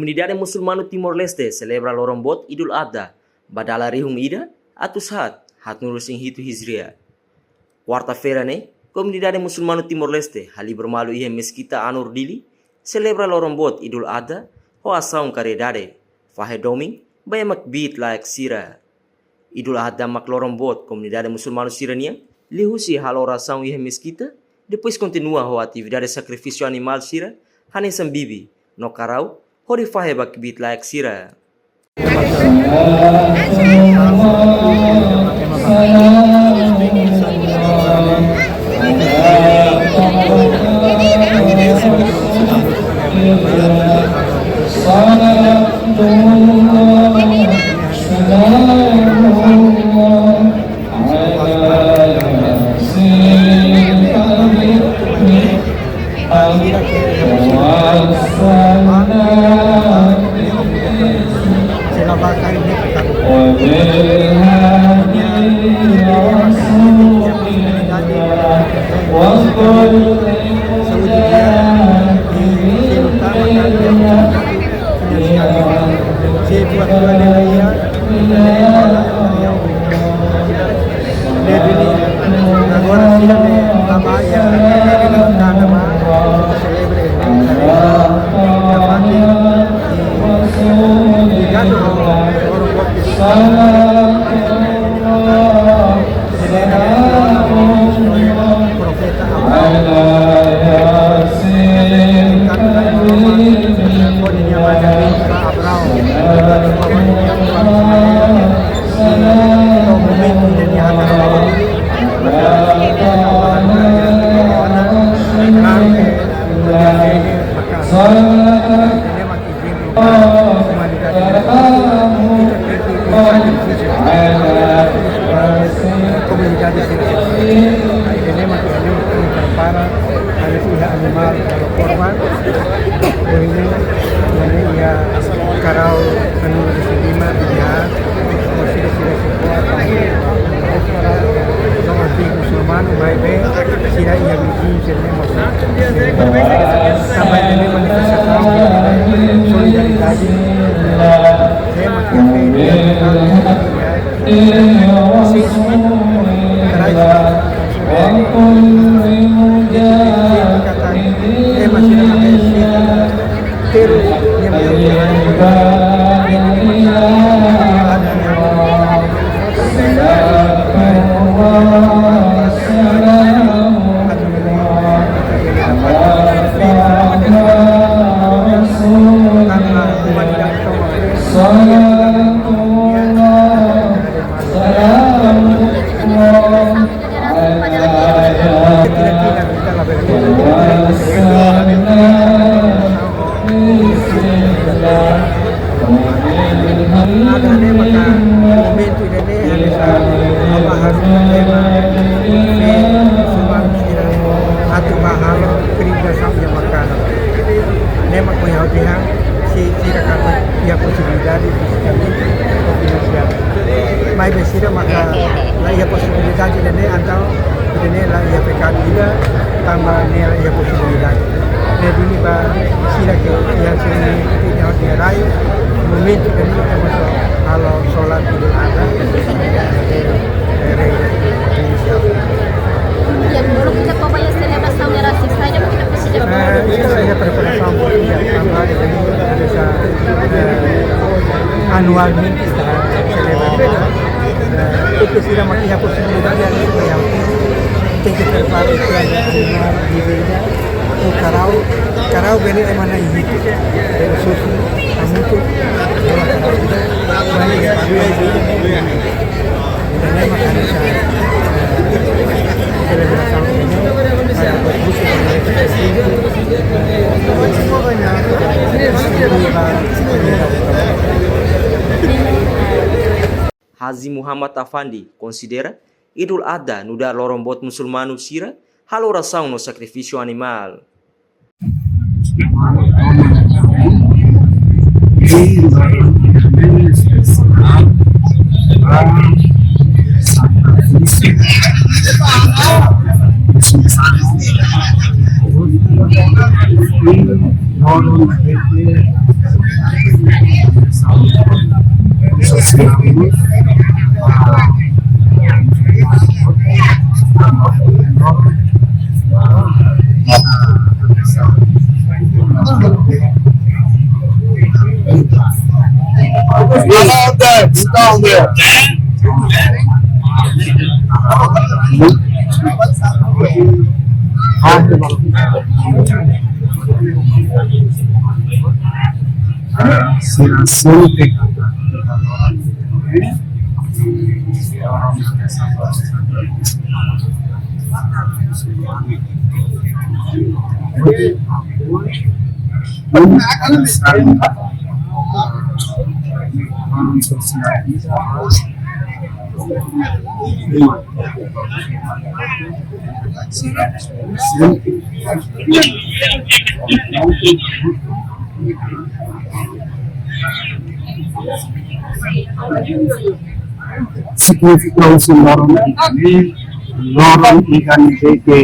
Comunidade musulmano Timor-Leste celebra Lorombot Idul Adha, badala rihum ida, atus hat nurusing hitu hijriah. Quarta-feira né, Comunidade musulmano Timor-Leste, hali bermalu ihe meskita Anur Dili, celebra Lorombot Idul Adha, ho asaung karedade, fahe doming, baya makbit layak sira. Idul Adha mak Lorombot, Comunidade musulmano sirania, lihusi halora saung ihe meskita, depois continua ho atividade sacrifício animal sira, hanesam bibi, no karau, hori fahe bakbit layak sira. Anualmente está celebrando. Itu sudah makin posibilidad yang yang tem que preparar este animal de vida. O carau bene é mana itu. Susu amutu. Dan makan saya. Celebração ini saya berbuka Haji Muhammad Afandi considera Idul Adha nuda Lorombot musulmano sira halo rasaung no sacrifício animal. Não Significance lorong ikan beke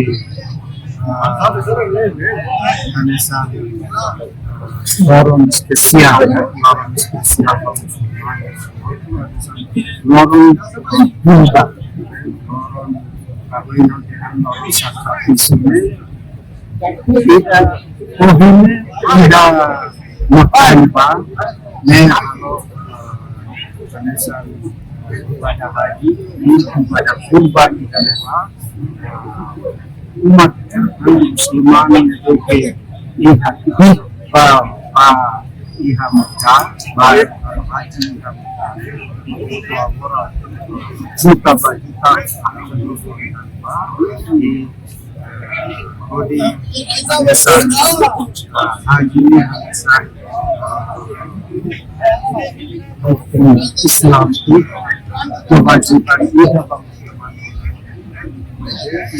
lorong spesial lorong bunga lorong kawin lorong saka isume kita tidak makan pa kalau ibadah haji ibadah kurban adalah umat musliman yang lihat pa iham ka baik haji iham ka kita bajita di biasa haji Islam itu kewajiban kita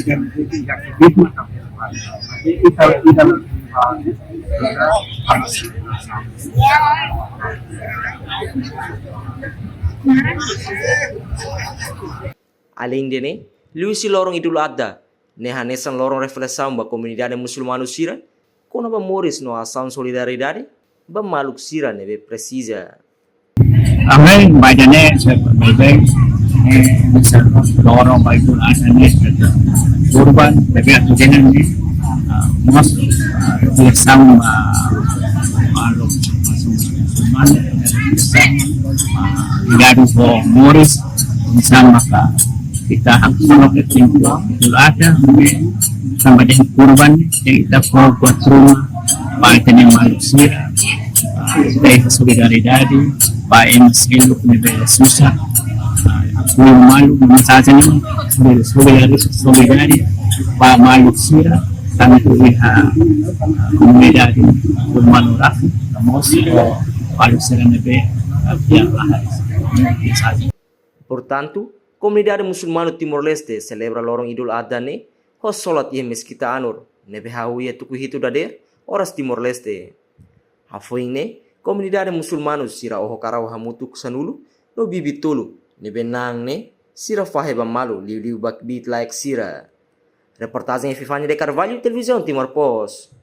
dan tidak khidmat kita tidak Além de Luisi lorong Idul Adha, nehanesan lorong reflexão ba comunidade muçulmana sira, quando ba moris no ação solidariedade, ba maluk sira nebe precisa. Amén, bayane baik bisa lorong Idul Adha ne kurban bagi atujenan ni mas bersama maluk musulman dari moris bersama kita menolak Idul Adha sampai dengan kurban kita buat rumah baik yang manusia kita solidariedade baik miskin punya susah aku malu saja ni solidariedade baik manusia kami lihat solidariedade kurban rafi mos manusia nebe yang lahir saja. Portanto, comunidade muçulmana Timor-Leste celebra lorong Idul Adha ne ho solat ye meskita anur nebe hawiya tuku hitu dader oras Timor-Leste. Hafoing ne comunidade muçulmana sira oho karau hamutuk sanulu no bibi tolu nebe nang ne sira faheba malu liu bak bit like sira. Reportagem Epifânia de Carvalho, Televisão Timor Post.